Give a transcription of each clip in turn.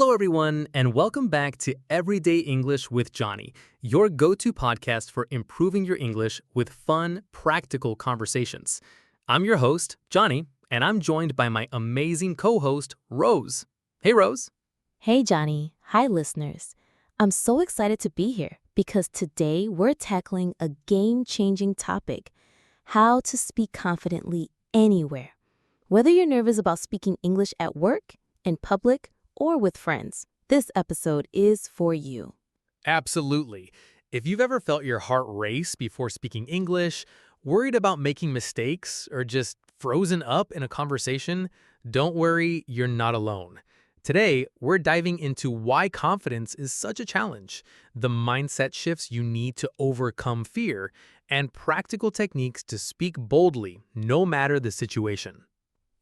Hello, everyone, and welcome back to Everyday English with Johnny, your go-to podcast for improving your English with fun, practical conversations. I'm your host, Johnny, and I'm joined by my amazing co-host, Rose. Hey, Rose. Hey, Johnny. Hi, listeners. I'm so excited to be here because today we're tackling a game-changing topic: how to speak confidently anywhere. Whether you're nervous about speaking English at work, in public, or with friends, this episode is for you. Absolutely. If you've ever felt your heart race before speaking English, worried about making mistakes, or just frozen up in a conversation, don't worry, you're not alone. Today, we're diving into why confidence is such a challenge, the mindset shifts you need to overcome fear, and practical techniques to speak boldly, no matter the situation.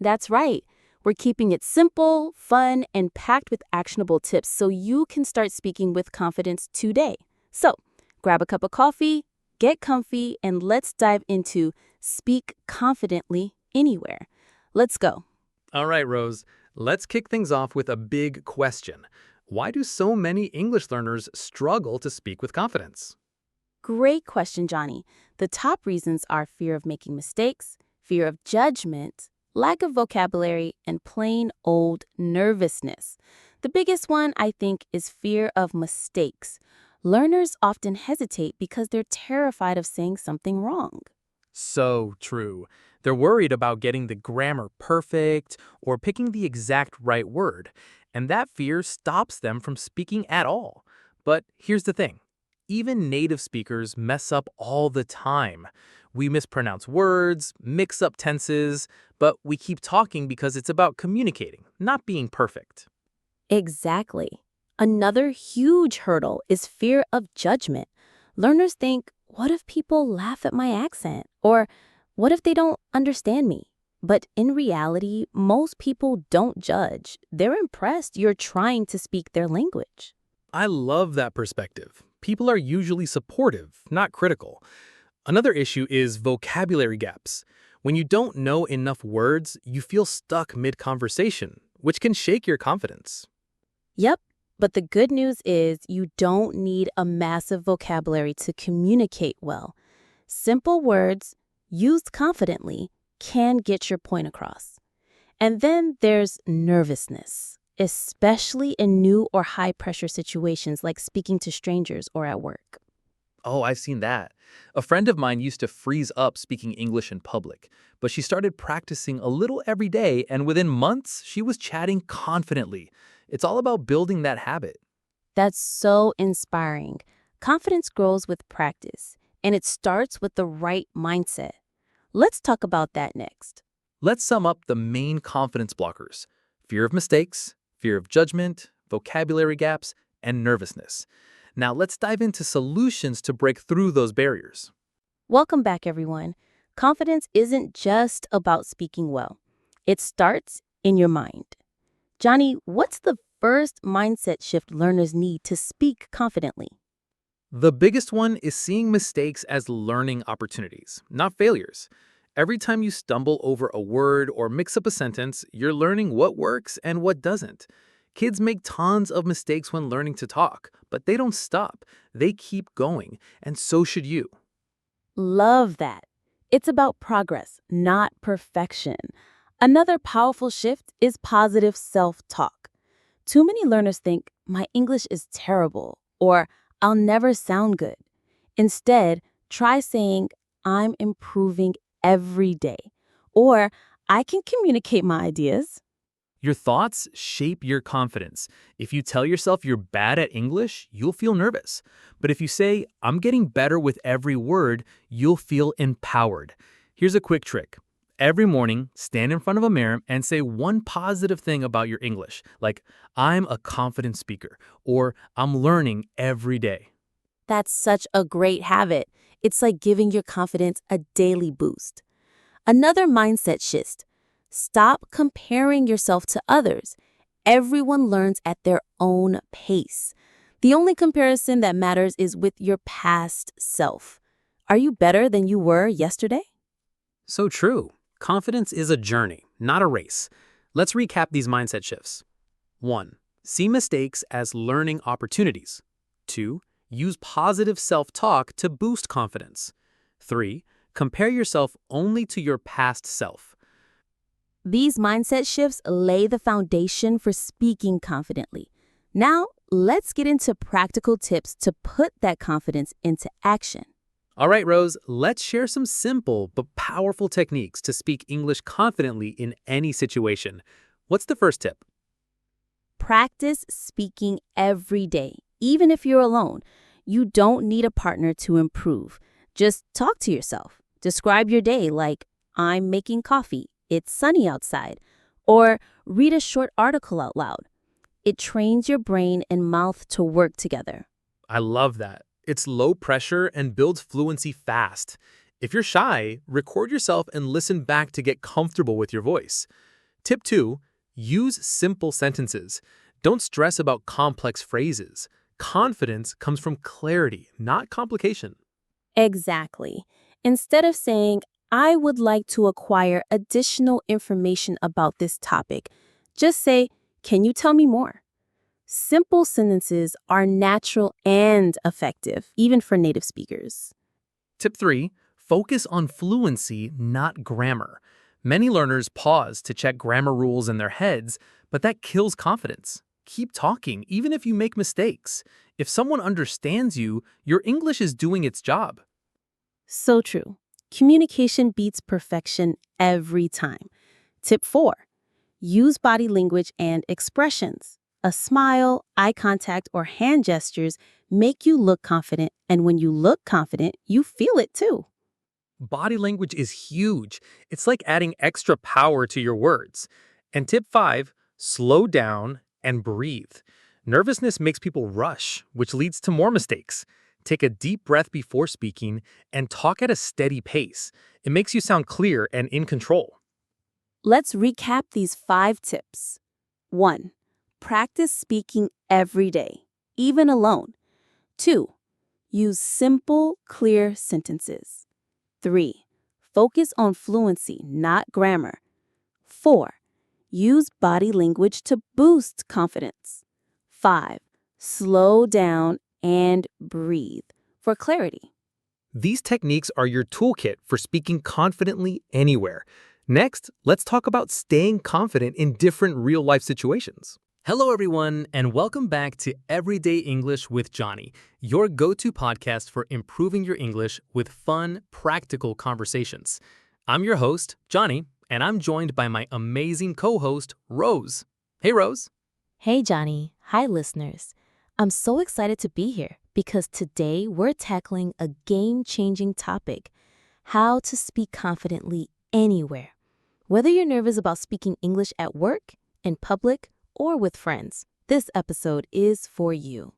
That's right. We're keeping it simple, fun, and packed with actionable tips so you can start speaking with confidence today. So, grab a cup of coffee, get comfy, and let's dive into Speak Confidently Anywhere. Let's go. All right, Rose, let's kick things off with a big question. Why do so many English learners struggle to speak with confidence? Great question, Johnny. The top reasons are fear of making mistakes, fear of judgment, lack of vocabulary, and plain old nervousness. The biggest one, I think, is fear of mistakes. Learners often hesitate because they're terrified of saying something wrong. So true. They're worried about getting the grammar perfect or picking the exact right word, and that fear stops them from speaking at all. But here's the thing. Even native speakers mess up all the time. We mispronounce words, mix up tenses, but we keep talking because it's about communicating, not being perfect. Exactly. Another huge hurdle is fear of judgment. Learners think, what if people laugh at my accent? Or what if they don't understand me? But in reality, most people don't judge. They're impressed you're trying to speak their language. I love that perspective. People are usually supportive, not critical. Another issue is vocabulary gaps. When you don't know enough words, you feel stuck mid-conversation, which can shake your confidence. Yep, but the good news is you don't need a massive vocabulary to communicate well. Simple words, used confidently, can get your point across. And then there's nervousness, especially in new or high-pressure situations like speaking to strangers or at work. Oh, I've seen that. A friend of mine used to freeze up speaking English in public, but she started practicing a little every day, and within months, she was chatting confidently. It's all about building that habit. That's so inspiring. Confidence grows with practice, and it starts with the right mindset. Let's talk about that next. Let's sum up the main confidence blockers: fear of mistakes, fear of judgment, vocabulary gaps, and nervousness. Now let's dive into solutions to break through those barriers. Welcome back, everyone. Confidence isn't just about speaking well. It starts in your mind. Johnny, what's the first mindset shift learners need to speak confidently? The biggest one is seeing mistakes as learning opportunities, not failures. Every time you stumble over a word or mix up a sentence, you're learning what works and what doesn't. Kids make tons of mistakes when learning to talk, but they don't stop. They keep going, and so should you. Love that. It's about progress, not perfection. Another powerful shift is positive self-talk. Too many learners think, my English is terrible, or I'll never sound good. Instead, try saying, I'm improving every day, or I can communicate my ideas. Your thoughts shape your confidence. If you tell yourself you're bad at English, you'll feel nervous. But if you say, I'm getting better with every word, you'll feel empowered. Here's a quick trick. Every morning, stand in front of a mirror and say one positive thing about your English, like, I'm a confident speaker, or I'm learning every day. That's such a great habit. It's like giving your confidence a daily boost. Another mindset shift: stop comparing yourself to others. Everyone learns at their own pace. The only comparison that matters is with your past self. Are you better than you were yesterday? So true. Confidence is a journey, not a race. Let's recap these mindset shifts. 1. See mistakes as learning opportunities. 2. Use positive self-talk to boost confidence. 3. Compare yourself only to your past self. These mindset shifts lay the foundation for speaking confidently. Now, let's get into practical tips to put that confidence into action. All right, Rose, let's share some simple but powerful techniques to speak English confidently in any situation. What's the first tip? Practice speaking every day, even if you're alone. You don't need a partner to improve. Just talk to yourself. Describe your day like, I'm making coffee, it's sunny outside, or read a short article out loud. It trains your brain and mouth to work together. I love that. It's low pressure and builds fluency fast. If you're shy, record yourself and listen back to get comfortable with your voice. Tip 2, use simple sentences. Don't stress about complex phrases. Confidence comes from clarity, not complication. Exactly. Instead of saying, I would like to acquire additional information about this topic, just say, can you tell me more? Simple sentences are natural and effective, even for native speakers. Tip 3, focus on fluency, not grammar. Many learners pause to check grammar rules in their heads, but that kills confidence. Keep talking, even if you make mistakes. If someone understands you, your English is doing its job. So true. Communication beats perfection every time. Tip 4, use body language and expressions. A smile, eye contact, or hand gestures make you look confident, and when you look confident, you feel it too. Body language is huge. It's like adding extra power to your words. And tip 5, slow down and breathe. Nervousness makes people rush, which leads to more mistakes. Take a deep breath before speaking and talk at a steady pace. It makes you sound clear and in control. Let's recap these 5 tips. 1. Practice speaking every day, even alone. 2. Use simple, clear sentences. 3. Focus on fluency, not grammar. 4. Use body language to boost confidence. 5. Slow down and breathe for clarity. These techniques are your toolkit for speaking confidently anywhere. Next, let's talk about staying confident in different real-life situations. Hello, everyone, and welcome back to Everyday English with Johnny, your go-to podcast for improving your English with fun, practical conversations. I'm your host, Johnny, and I'm joined by my amazing co-host, Rose. Hey, Rose. Hey, Johnny. Hi, listeners. I'm so excited to be here because today we're tackling a game-changing topic: how to speak confidently anywhere. Whether you're nervous about speaking English at work, in public, or with friends, this episode is for you.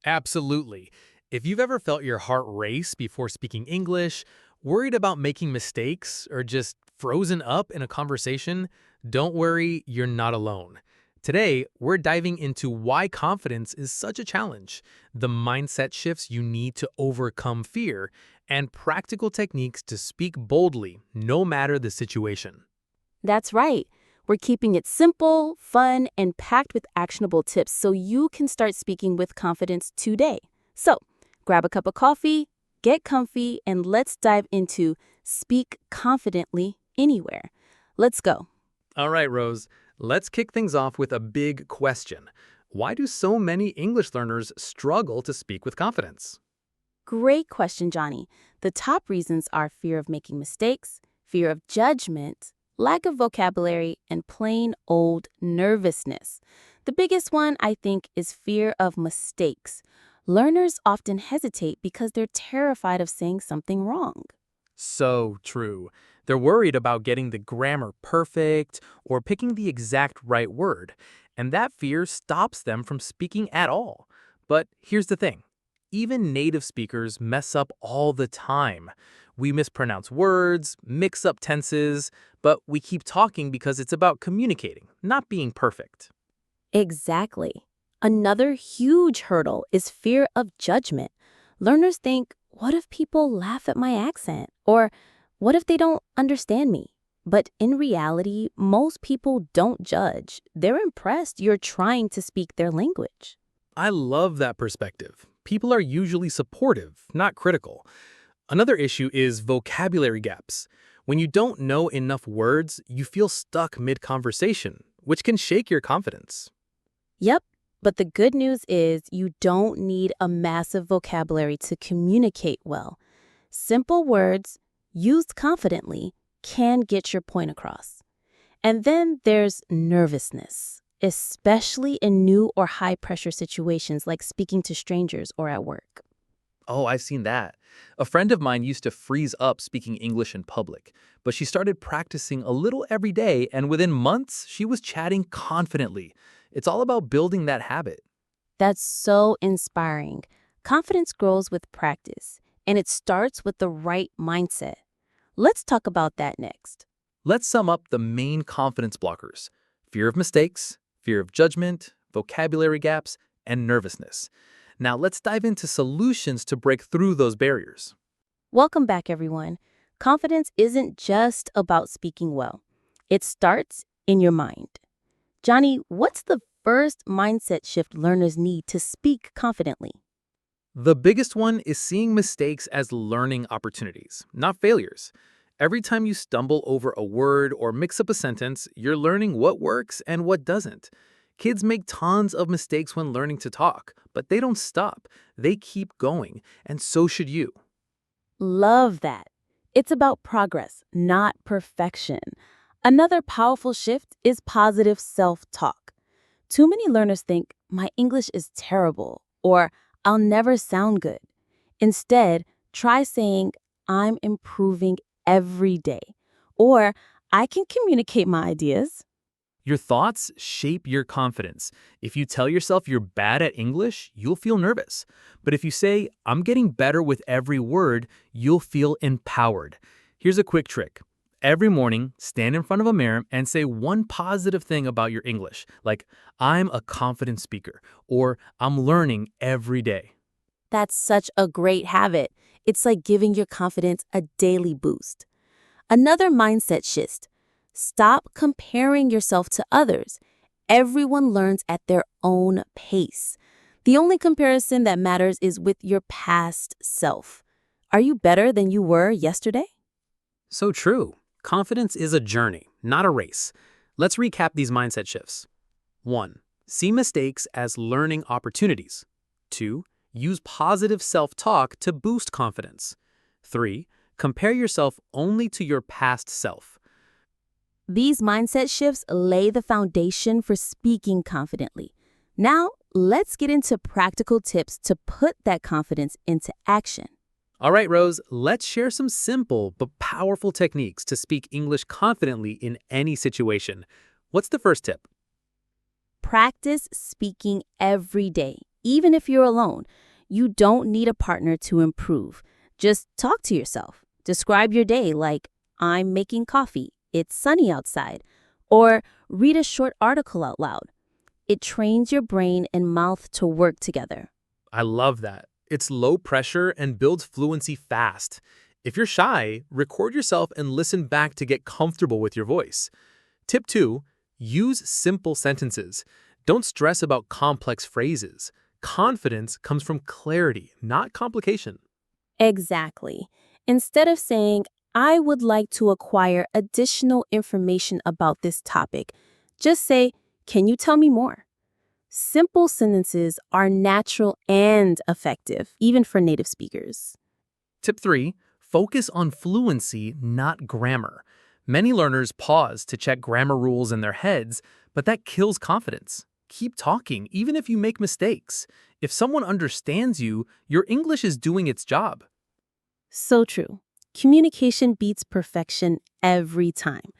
Absolutely. If you've ever felt your heart race before speaking English, worried about making mistakes, or just frozen up in a conversation, don't worry, you're not alone. Today, we're diving into why confidence is such a challenge, the mindset shifts you need to overcome fear, and practical techniques to speak boldly, no matter the situation. That's right. We're keeping it simple, fun, and packed with actionable tips so you can start speaking with confidence today. So, grab a cup of coffee, get comfy, and let's dive into Speak Confidently Anywhere. Let's go. All right, Rose, let's kick things off with a big question. Why do so many English learners struggle to speak with confidence? Great question, Johnny. The top reasons are fear of making mistakes, fear of judgment, lack of vocabulary, and plain old nervousness. The biggest one, I think, is fear of mistakes. Learners often hesitate because they're terrified of saying something wrong. So true. They're worried about getting the grammar perfect or picking the exact right word, and that fear stops them from speaking at all. But here's the thing. Even native speakers mess up all the time. We mispronounce words, mix up tenses, but we keep talking because it's about communicating, not being perfect. Exactly. Another huge hurdle is fear of judgment. Learners think, what if people laugh at my accent? Or what if they don't understand me? But in reality, most people don't judge. They're impressed you're trying to speak their language. I love that perspective. People are usually supportive, not critical. Another issue is vocabulary gaps. When you don't know enough words, you feel stuck mid-conversation, which can shake your confidence. Yep, but the good news is you don't need a massive vocabulary to communicate well. Simple words, used confidently, can get your point across. And then there's nervousness, especially in new or high-pressure situations like speaking to strangers or at work. Oh, I've seen that. A friend of mine used to freeze up speaking English in public, but she started practicing a little every day, and within months, she was chatting confidently. It's all about building that habit. That's so inspiring. Confidence grows with practice, and it starts with the right mindset. Let's talk about that next. Let's sum up the main confidence blockers: fear of mistakes, fear of judgment, vocabulary gaps, and nervousness. Now, let's dive into solutions to break through those barriers. Welcome back, everyone. Confidence isn't just about speaking well. It starts in your mind. Johnny, what's the first mindset shift learners need to speak confidently? The biggest one is seeing mistakes as learning opportunities, not failures. Every time you stumble over a word or mix up a sentence, you're learning what works and what doesn't. Kids make tons of mistakes when learning to talk, but they don't stop. They keep going, and so should you. Love that. It's about progress, not perfection. Another powerful shift is positive self-talk. Too many learners think, my English is terrible, or I'll never sound good. Instead, try saying, I'm improving every day, or I can communicate my ideas. Your thoughts shape your confidence. If you tell yourself you're bad at English, you'll feel nervous. But if you say, I'm getting better with every word, you'll feel empowered. Here's a quick trick. Every morning, stand in front of a mirror and say one positive thing about your English, like, I'm a confident speaker, or I'm learning every day. That's such a great habit. It's like giving your confidence a daily boost. Another mindset shift. Stop comparing yourself to others. Everyone learns at their own pace. The only comparison that matters is with your past self. Are you better than you were yesterday? So true. Confidence is a journey, not a race. Let's recap these mindset shifts. 1. See mistakes as learning opportunities. 2. Use positive self-talk to boost confidence. 3. Compare yourself only to your past self. These mindset shifts lay the foundation for speaking confidently. Now, let's get into practical tips to put that confidence into action. All right, Rose, let's share some simple but powerful techniques to speak English confidently in any situation. What's the first tip? Practice speaking every day, even if you're alone. You don't need a partner to improve. Just talk to yourself. Describe your day like, I'm making coffee, it's sunny outside, or read a short article out loud. It trains your brain and mouth to work together. I love that. It's low pressure and builds fluency fast. If you're shy, record yourself and listen back to get comfortable with your voice. Tip 2, use simple sentences. Don't stress about complex phrases. Confidence comes from clarity, not complication. Exactly. Instead of saying, I would like to acquire additional information about this topic, just say, can you tell me more? Simple sentences are natural and effective, even for native speakers. Tip 3, focus on fluency, not grammar. Many learners pause to check grammar rules in their heads, but that kills confidence. Keep talking, even if you make mistakes. If someone understands you, your English is doing its job. So true. Communication beats perfection every time.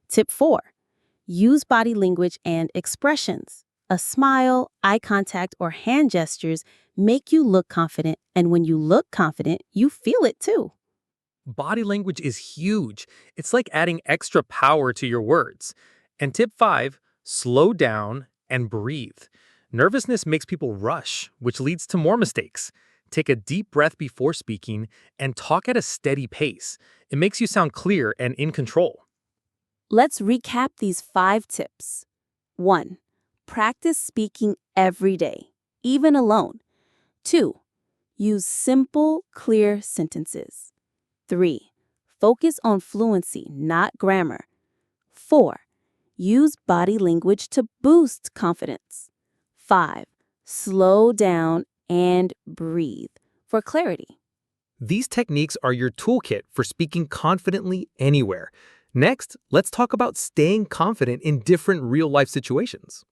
Tip 4, use body language and expressions. A smile, eye contact, or hand gestures make you look confident, and when you look confident, you feel it too. Body language is huge. It's like adding extra power to your words. And tip 5, slow down and breathe. Nervousness makes people rush, which leads to more mistakes. Take a deep breath before speaking and talk at a steady pace. It makes you sound clear and in control. Let's recap these 5 tips. 1. Practice speaking every day, even alone. 2. Use simple, clear sentences. 3. Focus on fluency, not grammar. 4. Use body language to boost confidence. 5. Slow down and breathe for clarity. These techniques are your toolkit for speaking confidently anywhere. Next, let's talk about staying confident in different real-life situations.